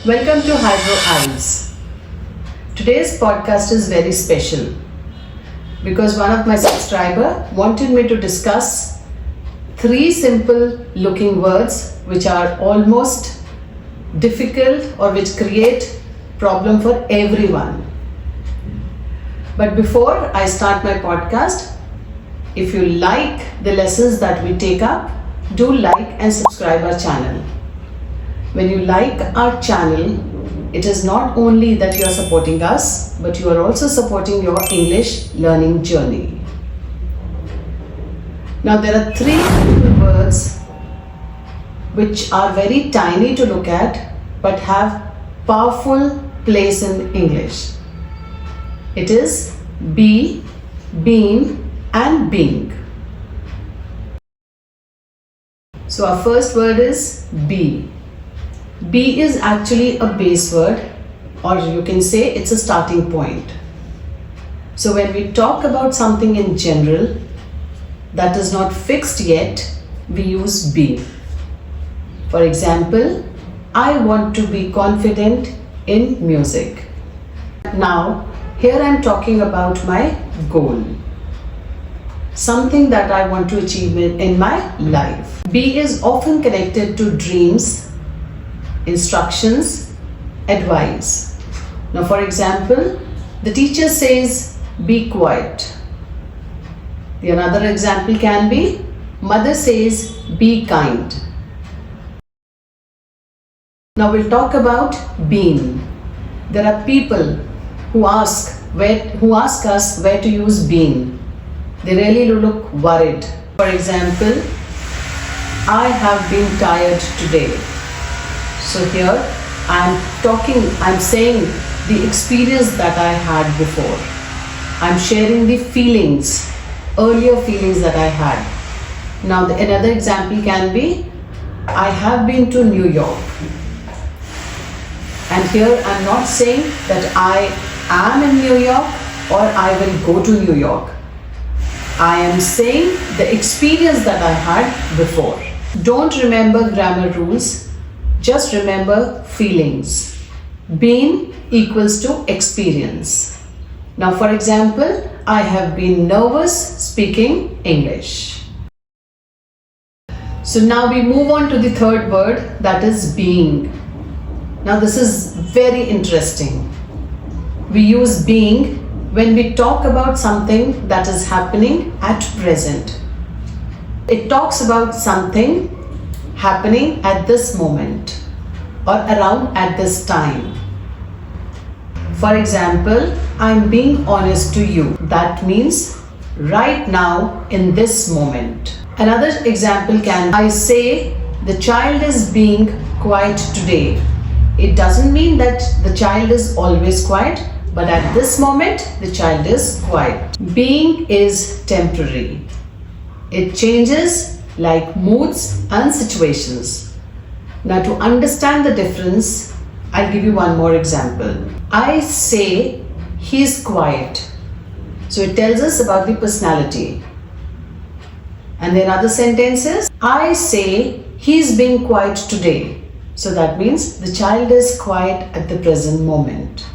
Welcome to Hybro IELTS. Today's podcast is very special because one of my subscribers wanted me to discuss 3 simple looking words which are almost difficult or which create problem for everyone. But before I start my podcast, if you like the lessons that we take up, do like and subscribe our channel. When you like our channel, it is not only that you are supporting us, but you are also supporting your English learning journey. Now there are 3 words which are very tiny to look at but have powerful place in English. It is be, been and being. So our first word is be. Be is actually a base word, or you can say it's a starting point. So when we talk about something in general that is not fixed yet, we use be. For example, I want to be confident in music. Now, here I am talking about my goal. Something that I want to achieve in my life. Be is often connected to dreams, instructions, advice. Now for example, the teacher says, be quiet. The another example can be, mother says, be kind. Now we'll talk about being. There are people who ask us where to use being. They really look worried. For example, I have been tired today. So here I'm saying the experience that I had before. I'm sharing the feelings, earlier feelings that I had. Now another example can be, I have been to New York. And here I'm not saying that I am in New York or I will go to New York. I am saying the experience that I had before. Don't remember grammar rules. Just remember feelings. Been equals to experience. Now for example, I have been nervous speaking English. So now we move on to the third word, that is being. Now this is very interesting. We use being when we talk about something that is happening at present. It talks about something happening at this moment or around at this time. For example, I'm being honest to you. That means right now in this moment. Another example can, I say the child is being quiet today. It doesn't mean that the child is always quiet, but at this moment the child is quiet. Being is temporary. It changes like moods and situations. Now to understand the difference, I'll give you one more example. I say he's quiet. So it tells us about the personality. And then other sentences, I say he's being quiet today. So that means the child is quiet at the present moment.